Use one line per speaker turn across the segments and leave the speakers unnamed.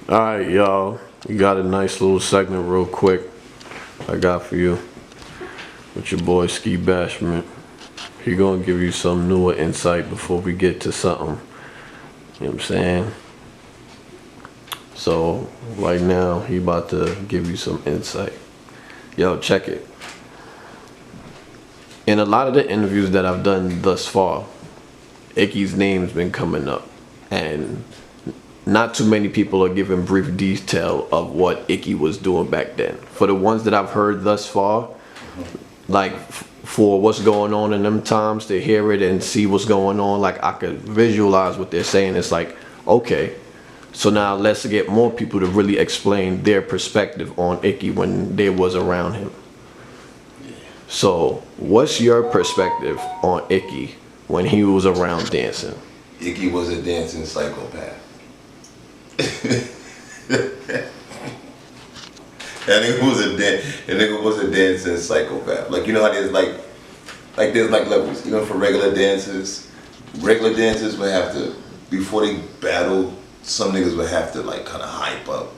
Alright, y'all. We got a nice little segment real quick I got for you with your boy Skie Bashment. He gonna give you some newer insight before we get to something. You know what I'm saying? So, right now, he about to give you some insight. Yo, check it. In a lot of the interviews that I've done thus far, Icky's name's been coming up. And not too many people are giving brief detail of what Icky was doing back then. For the ones that I've heard thus far, like for what's going on in them times, to hear it and see what's going on, like I could visualize what they're saying. It's like, okay, so now let's get more people to really explain their perspective on Icky when they was around him. So what's your perspective on Icky when he was around dancing?
Icky was a dancing psychopath. That nigga was a dancing psychopath. Like, you know how there's like there's like levels. Even for regular dancers would have to, before they battle, some niggas would have to like kind of hype up,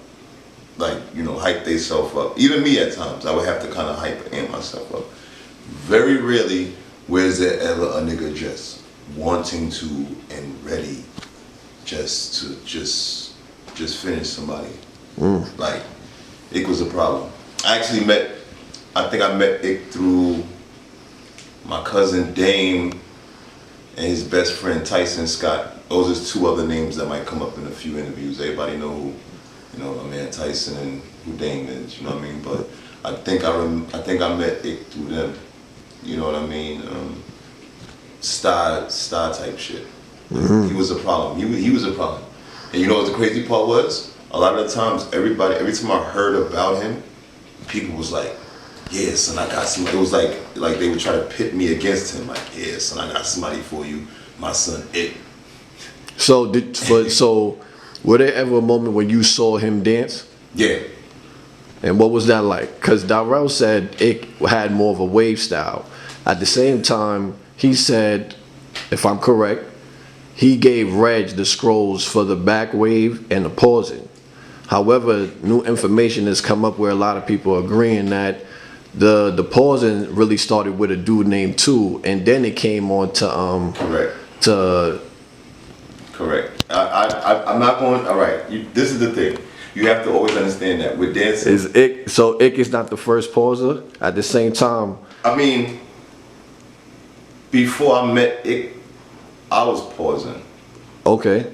like, you know, hype themselves up. Even me at times, I would have to kind of hype and amp myself up. Very rarely where's there ever a nigga just wanting to and ready just to finish somebody. Like, Ick was a problem. I think I met Ick through my cousin Dame and his best friend Tyson Scott. Those are two other names that might come up in a few interviews. Everybody know who, you know, my man Tyson and who Dame is, you know what I mean? But I think I met Ick through them, you know what I mean? Star type shit. He was a problem. He was a problem. And you know what the crazy part was? A lot of the times, every time I heard about him, people was like, yeah, son, I got somebody. It was like they would try to pit me against him. Like, yeah, son, I got somebody for you. My son, Ick.
So were there ever a moment when you saw him dance?
Yeah.
And what was that like? Because Darrell said Ick had more of a wave style. At the same time, he said, if I'm correct, he gave Reg the scrolls for the back wave and the pausing. However, new information has come up where a lot of people are agreeing that the pausing really started with a dude named Two, and then it came on to
Correct. I'm not going. All right. This is the thing. You have to always understand that with dancing.
Ick is not the first pauser. At the same time,
I mean, before I met Ick, I was pausing.
Okay.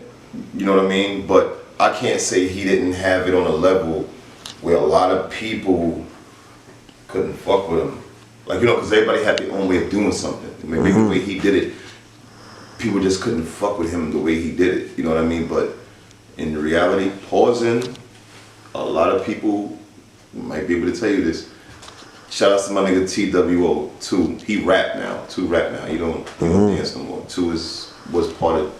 You know what I mean? But I can't say he didn't have it on a level where a lot of people couldn't fuck with him. Like, you know, because everybody had their own way of doing something. Maybe the way he did it, people just couldn't fuck with him the way he did it. You know what I mean? But in reality, pausing, a lot of people might be able to tell you this. Shout out to my nigga TWO, Two. He rap now. Two rap now. He don't dance no more. Two was part of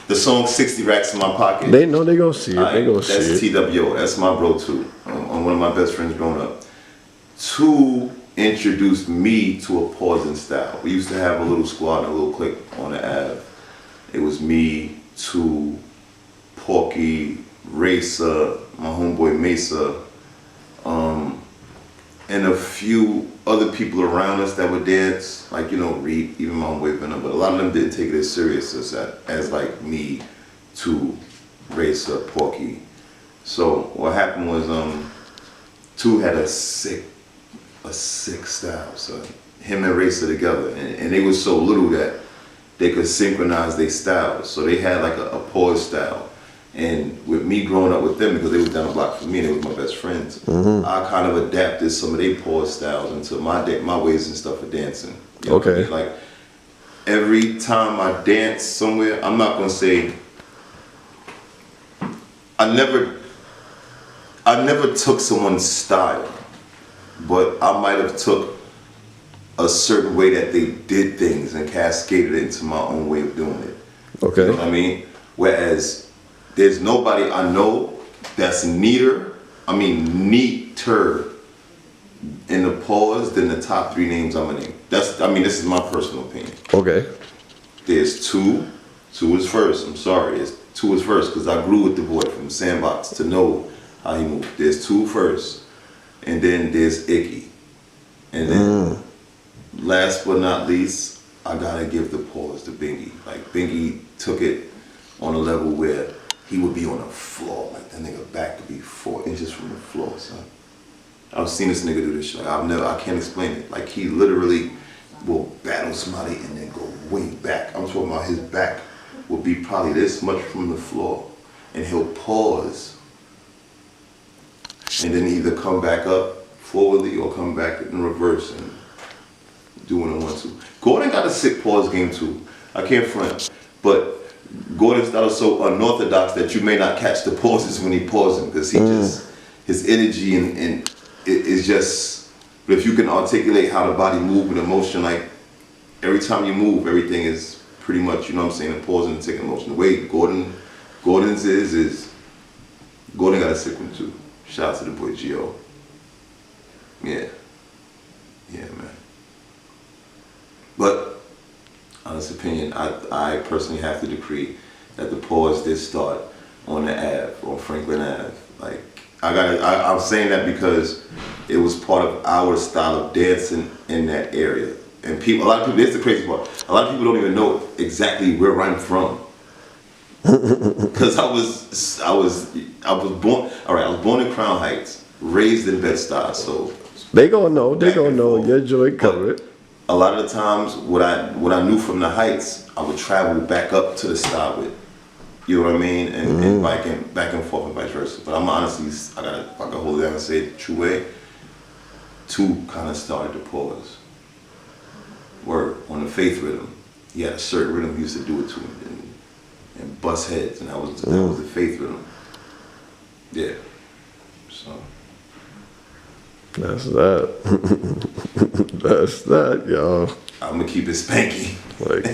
the song 60 Racks in My Pocket.
they know they gonna see it. They gonna see it.
That's TWO. That's my bro Two. I'm one of my best friends growing up. Two introduced me to a pausing style. We used to have a little squad and a little clique on the Ave. It was me, Two, Porky, Racer, my homeboy Mesa, and a few other people around us that would dance, like, you know, Reed, even my homeboy Venom, but a lot of them didn't take it as serious as like me, Two, Racer, Porky. So what happened was, Two had a sick style, so him and Racer together, and they were so little that they could synchronize their styles. So they had like a pause style. And with me growing up with them, because they was down the block from me and they was my best friends, I kind of adapted some of their pause styles into my ways and stuff of dancing. You know what I mean? Like, every time I dance somewhere, I'm not gonna say I never took someone's style, but I might have took a certain way that they did things and cascaded it into my own way of doing it.
Okay.
You know what I mean? Whereas there's nobody I know that's neater in the pause than the top three names I'm gonna name. This is my personal opinion.
Okay.
There's Two is first, I'm sorry. It's Two is first because I grew with the boy from Sandbox to know how he moved. There's two first, and then there's Icky. And then last but not least, I gotta give the pause to Bingy. Like Bingy took it on a level where he would be on the floor. Like that nigga back could be 4 inches from the floor, son. I've seen this nigga do this shit. I can't explain it. Like he literally will battle somebody and then go way back. I'm talking about his back will be probably this much from the floor, and he'll pause, and then either come back up forwardly or come back in reverse and doing a 1-2. Gordon got a sick pause game too. I can't front, but Gordon's style is so unorthodox that you may not catch the pauses when he pausing because he just his energy and it is just. But if you can articulate how the body move with emotion, like every time you move, everything is pretty much, you know what I'm saying, a pausing and taking emotion. The way Gordon's is Gordon got a sick one too. Shout out to the boy Gio. Yeah, man. But honest opinion, I personally have to decree that the pause did start on the Ave, on Franklin Ave. Like I'm saying that because it was part of our style of dancing in that area. And a lot of people, this is the crazy part. A lot of people don't even know exactly where I'm from. Because I was born in Crown Heights, raised in Bed-Stuy, so
They gonna know your joint covered.
A lot of the times, what I knew from the Heights, I would travel back up to the style with. You know what I mean? And biking back and forth and vice versa. But I'm honestly, if I can hold it down and say it the true way, 2 kind of started to pause. Word on the Faith rhythm. He had a certain rhythm he used to do it to and bust heads, and that was the Faith rhythm. Yeah. So.
That's that. That's that, y'all.
I'm gonna keep it spanky.
Like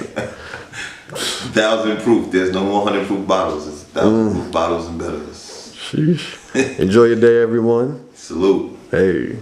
1,000 proof. There's no more 100 proof bottles. It's 1,000 proof bottles and better.
Sheesh. Enjoy your day, everyone.
Salute.
Hey.